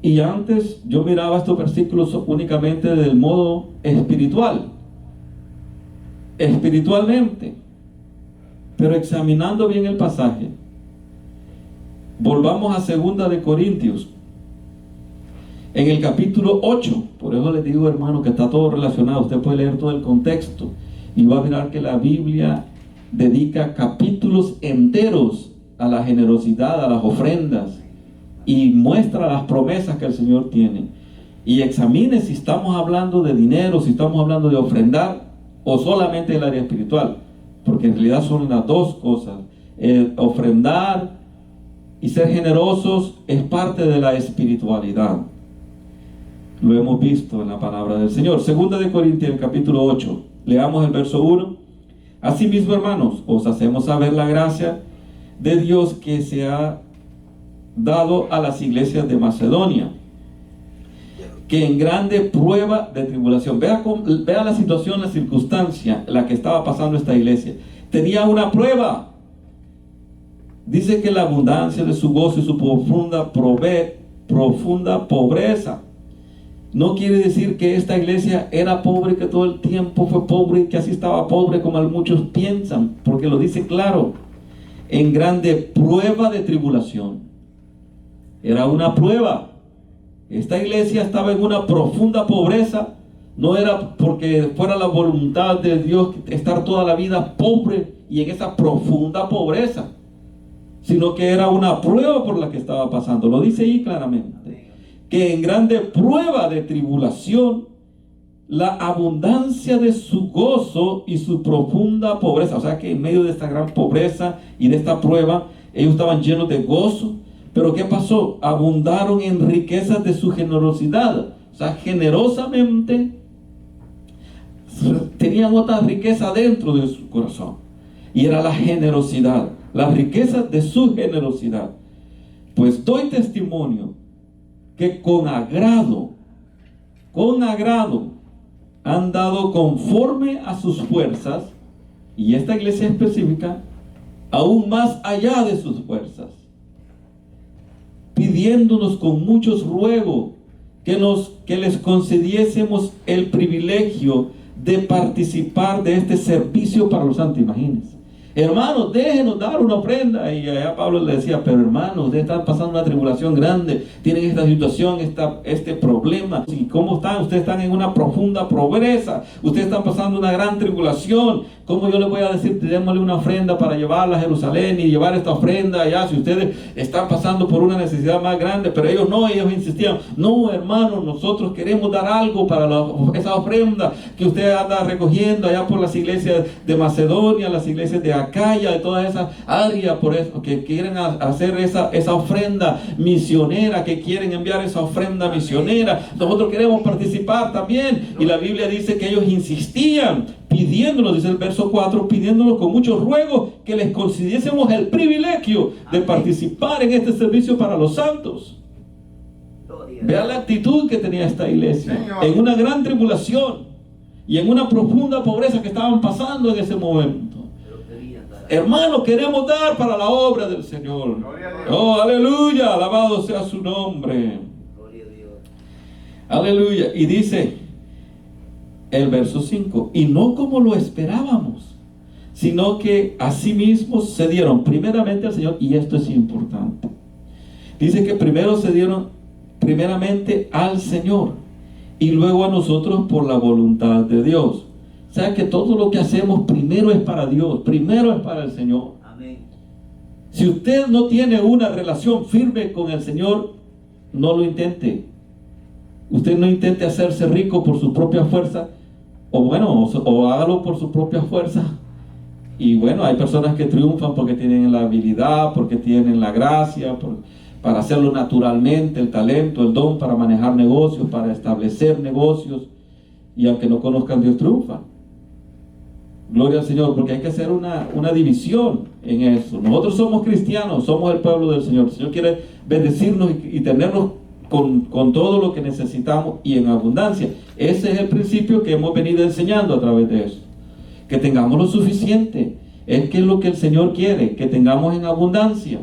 Y antes yo miraba estos versículos únicamente del modo espiritual, espiritualmente. Pero examinando bien el pasaje, volvamos a 2 de Corintios, en el capítulo 8. Por eso les digo, hermano, que está todo relacionado. Usted puede leer todo el contexto y va a mirar que la Biblia dedica capítulos enteros a la generosidad, a las ofrendas, y muestra las promesas que el Señor tiene. Y examine si estamos hablando de dinero, si estamos hablando de ofrendar, o solamente del área espiritual, porque en realidad son las dos cosas. Ofrendar y ser generosos es parte de la espiritualidad. Lo hemos visto en la palabra del Señor. 2 de Corintios, capítulo 8. Leamos el verso 1. Asimismo, hermanos, os hacemos saber la gracia de Dios que se ha dado a las iglesias de Macedonia, que en grande prueba de tribulación. Vea la situación, la circunstancia en la que estaba pasando esta iglesia. Tenía una prueba. Dice que la abundancia de su gozo y su profunda pobreza. No quiere decir que esta iglesia era pobre, que todo el tiempo fue pobre y que así estaba pobre como muchos piensan, porque lo dice claro. En grande prueba de tribulación. Era una prueba. Esta iglesia estaba en una profunda pobreza. No era porque fuera la voluntad de Dios estar toda la vida pobre y en esa profunda pobreza, sino que era una prueba por la que estaba pasando. Lo dice ahí claramente, que en grande prueba de tribulación, la abundancia de su gozo y su profunda pobreza. O sea que en medio de esta gran pobreza y de esta prueba, ellos estaban llenos de gozo. Pero ¿qué pasó? Abundaron en riquezas de su generosidad. O sea, generosamente tenían otra riqueza dentro de su corazón, y era la generosidad, las riquezas de su generosidad. Pues doy testimonio que con agrado han dado conforme a sus fuerzas, y esta iglesia específica, aún más allá de sus fuerzas, pidiéndonos con muchos ruegos que les concediésemos el privilegio de participar de este servicio para los santos. Imagínense, hermanos, déjenos dar una ofrenda. Y allá Pablo le decía, pero hermanos, ustedes están pasando una tribulación grande, tienen esta situación, este problema. ¿Y cómo están? Ustedes están en una profunda pobreza, ustedes están pasando una gran tribulación. ¿Cómo yo les voy a decir, démosle una ofrenda para llevarla a Jerusalén y llevar esta ofrenda allá, si ustedes están pasando por una necesidad más grande? Pero ellos insistían, no, hermanos, nosotros queremos dar algo para esa ofrenda que usted anda recogiendo allá por las iglesias de Macedonia, las iglesias de Acaya, de todas esas áreas, por eso que quieren hacer esa ofrenda misionera, que quieren enviar esa ofrenda misionera. Nosotros queremos participar también. Y la Biblia dice que ellos insistían, pidiéndonos, dice el verso 4, pidiéndonos con muchos ruegos que les concediésemos el privilegio de participar en este servicio para los santos. Vea la actitud que tenía esta iglesia en una gran tribulación. y en una profunda pobreza que estaban pasando en ese momento. Pero querían dar. Hermano, queremos dar para la obra del Señor. Gloria a Dios. Oh, aleluya, alabado sea su nombre. Gloria a Dios. Aleluya. Y dice el verso 5, y no como lo esperábamos, sino que asimismo se dieron primeramente al Señor, y esto es importante. Dice que primero se dieron primeramente al Señor y luego a nosotros por la voluntad de Dios. O sea que todo lo que hacemos primero es para Dios, primero es para el Señor. Amén. Si usted no tiene una relación firme con el Señor, no lo intente. Usted no intente hacerse rico por su propia fuerza, o hágalo por su propia fuerza. Y bueno, hay personas que triunfan porque tienen la habilidad, porque tienen la gracia, para hacerlo naturalmente, el talento, el don para manejar negocios, para establecer negocios, y aunque no conozcan a Dios, triunfan. Gloria al Señor, porque hay que hacer una división en eso. Nosotros somos cristianos, somos el pueblo del Señor. El Señor quiere bendecirnos y tenernos con todo lo que necesitamos y en abundancia. Ese es el principio que hemos venido enseñando a través de eso. Que tengamos lo suficiente. Es que es lo que el Señor quiere, que tengamos en abundancia.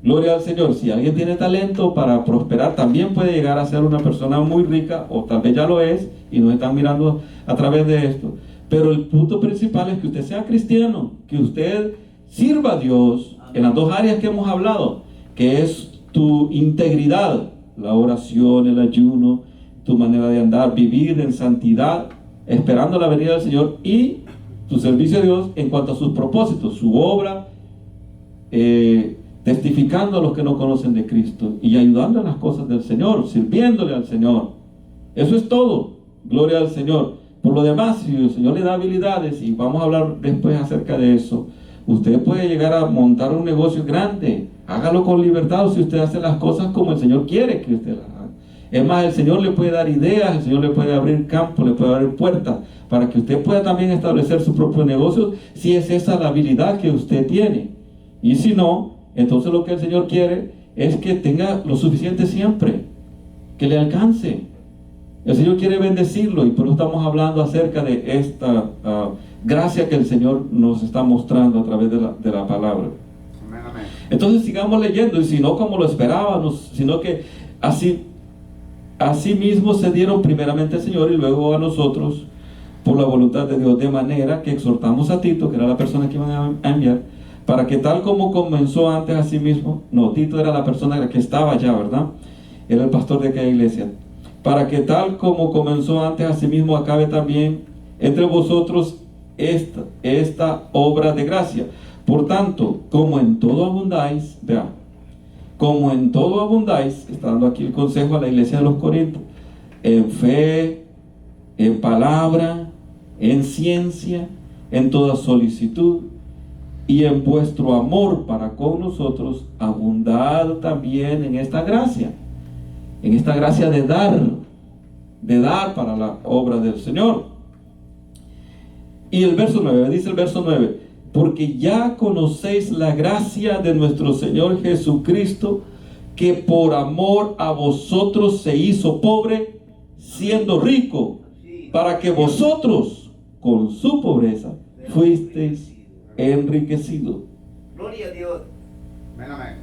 Gloria al Señor. Si alguien tiene talento para prosperar, también puede llegar a ser una persona muy rica, o tal vez ya lo es, y nos están mirando a través de esto. Pero el punto principal es que usted sea cristiano, que usted sirva a Dios en las dos áreas que hemos hablado, que es tu integridad, la oración, el ayuno, tu manera de andar, vivir en santidad, esperando la venida del Señor, y tu servicio a Dios en cuanto a sus propósitos, su obra, testificando a los que no conocen de Cristo y ayudando en las cosas del Señor, sirviéndole al Señor. Eso es todo. Gloria al Señor. Por lo demás, si el Señor le da habilidades, y vamos a hablar después acerca de eso, usted puede llegar a montar un negocio grande. Hágalo con libertad, si usted hace las cosas como el Señor quiere que usted las haga. Es más, el Señor le puede dar ideas, el Señor le puede abrir campo, le puede abrir puertas para que usted pueda también establecer su propio negocio, si es esa la habilidad que usted tiene. Y si no, entonces lo que el Señor quiere es que tenga lo suficiente siempre, que le alcance. El Señor quiere bendecirlo, y por eso estamos hablando acerca de esta gracia que el Señor nos está mostrando a través de la palabra. Amén, amén. Entonces sigamos leyendo, y si no como lo esperábamos, sino que así mismo se dieron primeramente al Señor y luego a nosotros por la voluntad de Dios, de manera que exhortamos a Tito, que era la persona que iban a enviar, para que tal como comenzó antes a sí mismo, no, Tito era la persona que estaba allá, ¿verdad? Era el pastor de aquella iglesia. Para que tal como comenzó antes a sí mismo, acabe también entre vosotros esta obra de gracia. Por tanto, como en todo abundáis, vea, como en todo abundáis, está dando aquí el consejo a la iglesia de los Corintios, en fe, en palabra, en ciencia, en toda solicitud, y en vuestro amor para con nosotros, abundad también en esta gracia de dar para la obra del Señor. Y el verso 9, dice el verso 9, porque ya conocéis la gracia de nuestro Señor Jesucristo, que por amor a vosotros se hizo pobre, siendo rico, para que vosotros con su pobreza fuisteis enriquecidos. Gloria a Dios. Amén, amén.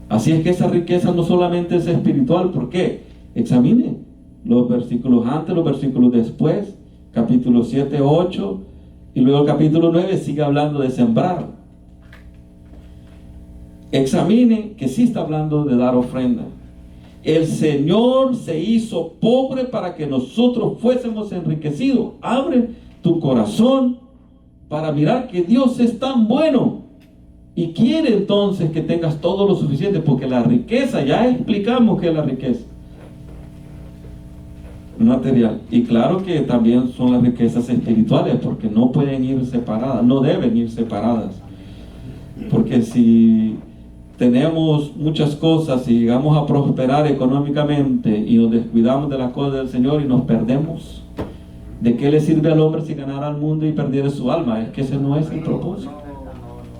Así es que esa riqueza no solamente es espiritual. ¿Por qué? Examine los versículos antes, los versículos después, capítulo 7, 8, y luego el capítulo 9 sigue hablando de sembrar. Examine que sí está hablando de dar ofrenda. El Señor se hizo pobre para que nosotros fuésemos enriquecidos. Abre tu corazón para mirar que Dios es tan bueno y quiere entonces que tengas todo lo suficiente, porque la riqueza, ya explicamos qué es la riqueza material, y claro que también son las riquezas espirituales, porque no pueden ir separadas, no deben ir separadas, porque si tenemos muchas cosas y llegamos a prosperar económicamente y nos descuidamos de las cosas del Señor y nos perdemos, ¿de qué le sirve al hombre si ganara al mundo y perdiera su alma? Es que ese no es el propósito.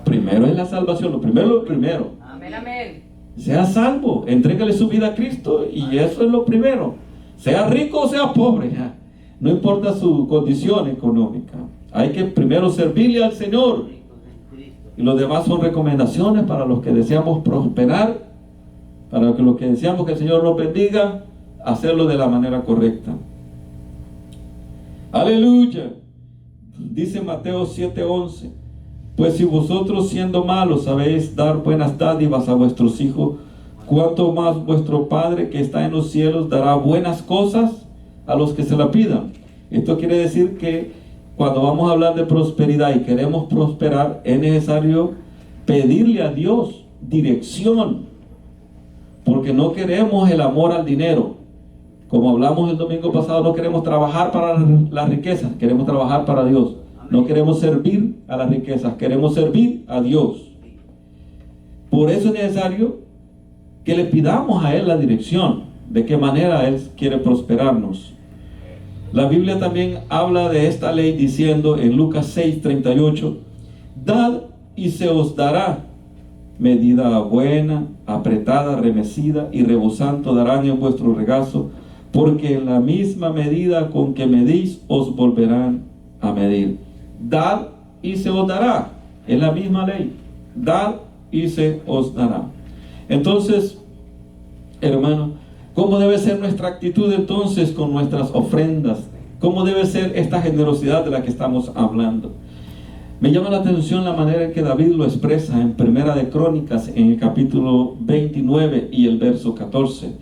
Primero es la salvación, lo primero. Amén, amén. Sea salvo, entrégale su vida a Cristo, y eso es lo primero. Sea rico o sea pobre, No importa su condición económica. Hay que primero servirle al Señor. Y los demás son recomendaciones para los que deseamos prosperar, para los que deseamos que el Señor nos bendiga, hacerlo de la manera correcta. Aleluya. Dice Mateo 7:11: pues si vosotros siendo malos sabéis dar buenas dádivas a vuestros hijos, cuánto más vuestro Padre que está en los cielos dará buenas cosas a los que se la pidan. Esto quiere decir que cuando vamos a hablar de prosperidad y queremos prosperar, es necesario pedirle a Dios dirección, porque no queremos el amor al dinero. Como hablamos el domingo pasado, no queremos trabajar para las riquezas, queremos trabajar para Dios. No queremos servir a las riquezas, queremos servir a Dios. Por eso es necesario que le pidamos a Él la dirección, de qué manera Él quiere prosperarnos. La Biblia también habla de esta ley diciendo en Lucas 6:38: dad y se os dará, medida buena, apretada, remecida y rebosando darán en vuestro regazo, porque en la misma medida con que medís os volverán a medir. Dad y se os dará, es la misma ley. Dad y se os dará. Entonces, hermano, ¿cómo debe ser nuestra actitud entonces con nuestras ofrendas? ¿Cómo debe ser esta generosidad de la que estamos hablando? Me llama la atención la manera en que David lo expresa en Primera de Crónicas, en el capítulo 29 y el verso 14.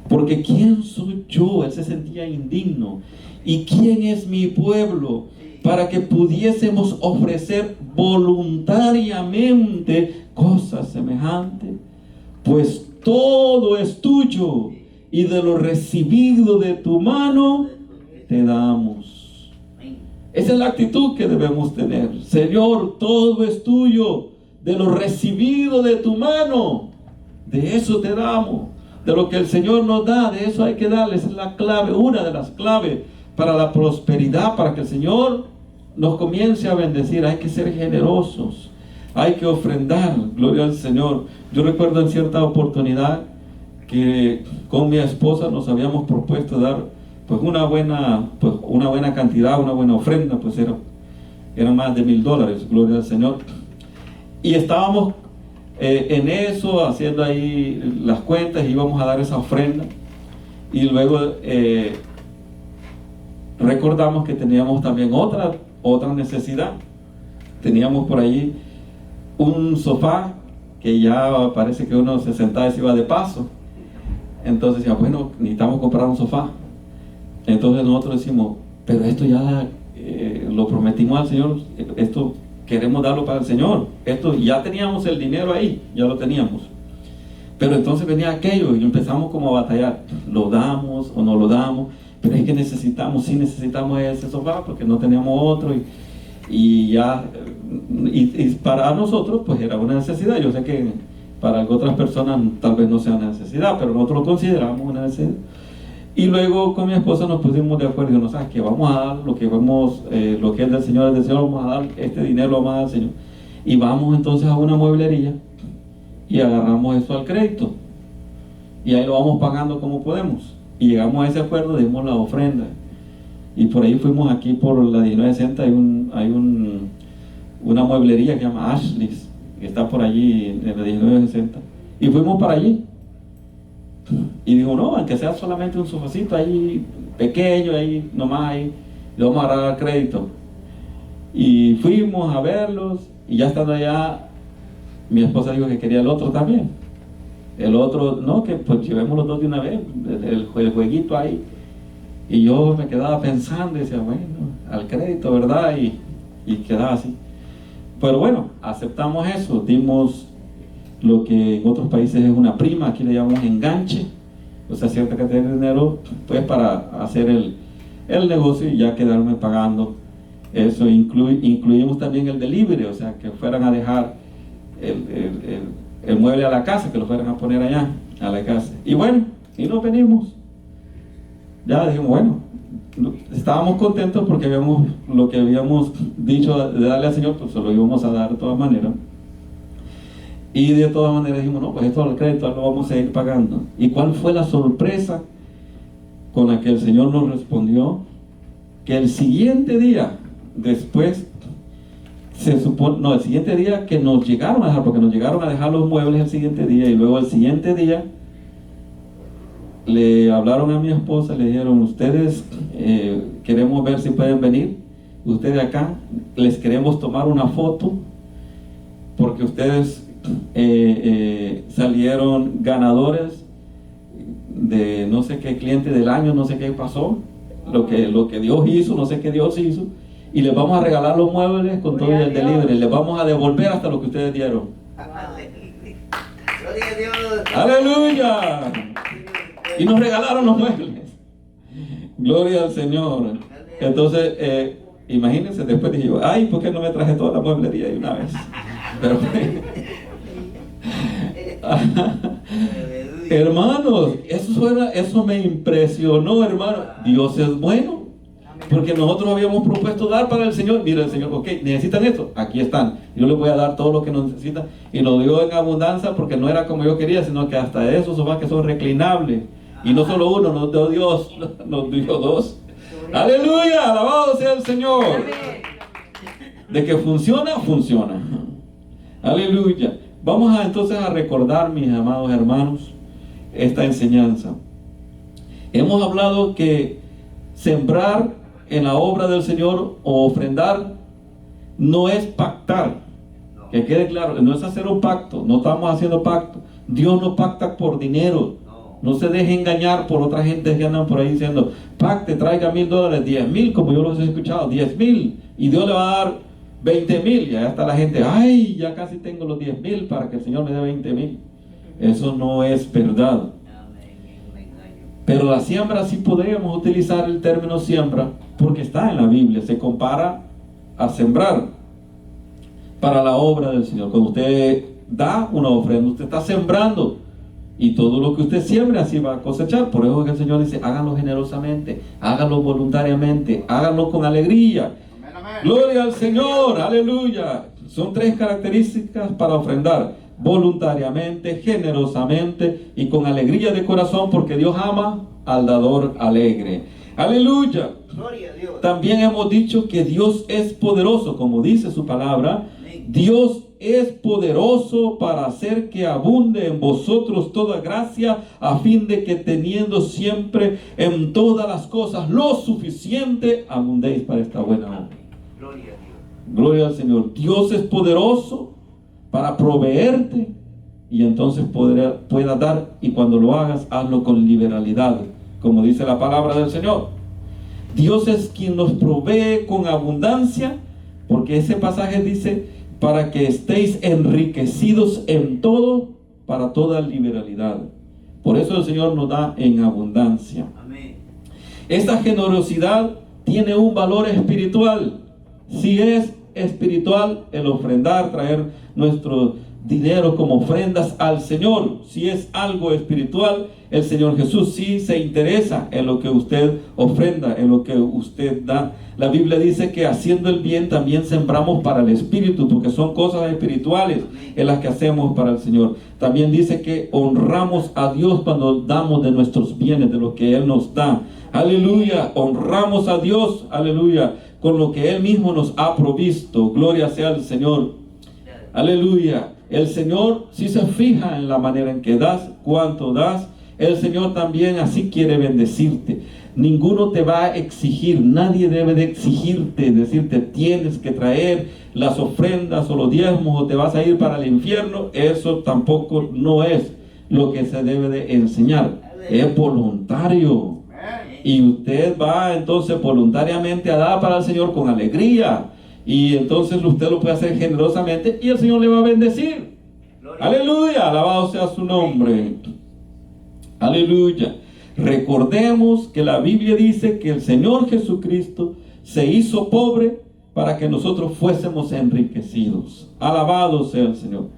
Porque ¿quién soy yo? Él se sentía indigno. ¿Y quién es mi pueblo para que pudiésemos ofrecer voluntariamente cosas semejantes? Pues todo es tuyo, y de lo recibido de tu mano te damos. Esa es la actitud que debemos tener. Señor, todo es tuyo, de lo recibido de tu mano, de eso te damos. De lo que el Señor nos da, de eso hay que darle. Esa es la clave, una de las claves para la prosperidad, para que el Señor nos comience a bendecir. Hay que ser generosos, hay que ofrendar, gloria al Señor. Yo recuerdo en cierta oportunidad que con mi esposa nos habíamos propuesto dar pues una buena cantidad, una buena ofrenda, pues eran más de $1,000, gloria al Señor. Y estábamos en eso, haciendo ahí las cuentas, y íbamos a dar esa ofrenda. Y luego recordamos que teníamos también otra necesidad. Teníamos por ahí un sofá que ya parece que uno se sentaba y se iba de paso. Entonces decía, bueno, necesitamos comprar un sofá. Entonces nosotros decimos, pero esto ya lo prometimos al Señor, esto queremos darlo para el Señor. Esto ya teníamos el dinero ahí, ya lo teníamos. Pero entonces venía aquello y empezamos como a batallar. ¿Lo damos o no lo damos? Pero es que necesitamos ese sofá porque no teníamos otro. Y para nosotros pues era una necesidad. Yo sé que para otras personas tal vez no sea una necesidad, pero nosotros lo consideramos una necesidad. Y luego con mi esposa nos pusimos de acuerdo y nos sabes que vamos a dar lo que es del Señor, vamos a dar este dinero, lo vamos a dar al Señor. Y vamos entonces a una mueblería y agarramos eso al crédito. Y ahí lo vamos pagando como podemos. Y llegamos a ese acuerdo, dimos la ofrenda. Y por ahí fuimos aquí por la 1960, hay una mueblería que se llama Ashley's, que está por allí en la 1960. Y fuimos para allí. Y dijo, no, aunque sea solamente un sofacito ahí pequeño, ahí nomás ahí, le vamos a dar crédito. Y fuimos a verlos, y ya estando allá, mi esposa dijo que quería el otro también. El otro, no, que pues llevemos los dos de una vez, el jueguito ahí. Y yo me quedaba pensando y decía, bueno, al crédito, ¿verdad? Y quedaba así. Pero bueno, aceptamos eso, dimos lo que en otros países es una prima, aquí le llamamos enganche, o sea, cierta cantidad de dinero pues para hacer el negocio y ya quedarme pagando eso. Incluimos también el delivery, o sea, que fueran a dejar el mueble a la casa, que lo fueran a poner allá a la casa. Y bueno, y nos venimos, ya dijimos, bueno, estábamos contentos porque lo que habíamos dicho de darle al Señor, pues se lo íbamos a dar de todas maneras. Y de todas maneras dijimos, no, pues esto al crédito lo vamos a ir pagando. ¿Y cuál fue la sorpresa con la que el Señor nos respondió? que el siguiente día, después, se supone, no, el siguiente día que nos llegaron a dejar, porque nos llegaron a dejar los muebles el siguiente día, y luego el siguiente día le hablaron a mi esposa, le dijeron, ustedes queremos ver si pueden venir, ustedes acá, les queremos tomar una foto, porque ustedes salieron ganadores de no sé qué cliente del año, no sé qué pasó, lo que Dios hizo, no sé qué Dios hizo, y les vamos a regalar los muebles con todo el delivery, les vamos a devolver hasta lo que ustedes dieron. Gloria a Dios. ¡Aleluya! Y nos regalaron los muebles. Gloria al Señor. Entonces, imagínense, después dije yo, ay, ¿por qué no me traje toda la mueblería de una vez? Pero, hermanos, eso me impresionó, hermano. Dios es bueno. Porque nosotros habíamos propuesto dar para el Señor. Mira el Señor, ok, ¿necesitan esto? Aquí están. Yo les voy a dar todo lo que necesitan. Y nos dio en abundancia, porque no era como yo quería, sino que hasta esos sofás que son reclinables. Y no solo uno, nos dio Dios, nos dio dos. ¡Aleluya! ¡Alabado sea el Señor! De que funciona, funciona. ¡Aleluya! Vamos entonces a recordar, mis amados hermanos, esta enseñanza. Hemos hablado que sembrar en la obra del Señor o ofrendar no es pactar. Que quede claro, no es hacer un pacto, no estamos haciendo pacto. Dios no pacta por dinero. No se deje engañar por otra gente que andan por ahí diciendo, pacte, traiga $1,000, 10,000, como yo los he escuchado, 10,000, y Dios le va a dar 20,000. Ya está la gente, ay, ya casi tengo los 10,000 para que el Señor me dé 20,000. Eso no es verdad. Pero la siembra sí podríamos utilizar el término siembra, porque está en la Biblia, se compara a sembrar para la obra del Señor. Cuando usted da una ofrenda, usted está sembrando, y todo lo que usted siembre así va a cosechar. Por eso es que el Señor dice, háganlo generosamente, háganlo voluntariamente, háganlo con alegría. Amén, amén. Gloria al Señor, aleluya. Son 3 características para ofrendar: voluntariamente, generosamente y con alegría de corazón, porque Dios ama al dador alegre. Aleluya. Gloria a Dios. También hemos dicho que Dios es poderoso, como dice su palabra. Dios es poderoso para hacer que abunde en vosotros toda gracia, a fin de que teniendo siempre en todas las cosas lo suficiente, abundéis para esta buena obra. Gloria a Dios. Gloria al Señor. Dios es poderoso para proveerte, y entonces pueda dar, y cuando lo hagas, hazlo con liberalidad, como dice la palabra del Señor. Dios es quien nos provee con abundancia, porque ese pasaje dice, para que estéis enriquecidos en todo, para toda liberalidad. Por eso el Señor nos da en abundancia. Amén. Esta generosidad tiene un valor espiritual. Si es espiritual el ofrendar, traer nuestro dinero como ofrendas al Señor, si es algo espiritual, el Señor Jesús sí se interesa en lo que usted ofrenda, en lo que usted da. La Biblia dice que haciendo el bien también sembramos para el Espíritu, porque son cosas espirituales en las que hacemos para el Señor. También dice que honramos a Dios cuando damos de nuestros bienes, de lo que Él nos da. Aleluya, honramos a Dios, aleluya, con lo que Él mismo nos ha provisto. Gloria sea al Señor. Aleluya. El Señor sí se fija en la manera en que das, cuánto das. El Señor también así quiere bendecirte. Ninguno te va a exigir, nadie debe de exigirte, decirte tienes que traer las ofrendas o los diezmos o te vas a ir para el infierno. Eso tampoco no es lo que se debe de enseñar. Es voluntario. Y usted va entonces voluntariamente a dar para el Señor con alegría. Y entonces usted lo puede hacer generosamente y el Señor le va a bendecir. Aleluya, alabado sea su nombre. Aleluya. Recordemos que la Biblia dice que el Señor Jesucristo se hizo pobre para que nosotros fuésemos enriquecidos. Alabado sea el Señor.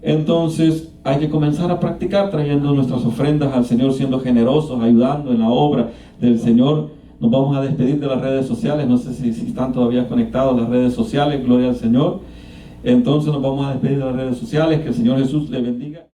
Entonces hay que comenzar a practicar trayendo nuestras ofrendas al Señor, siendo generosos, ayudando en la obra del Señor. Nos vamos a despedir de las redes sociales. No sé si están todavía conectados las redes sociales. Gloria al Señor. Entonces nos vamos a despedir de las redes sociales. Que el Señor Jesús le bendiga.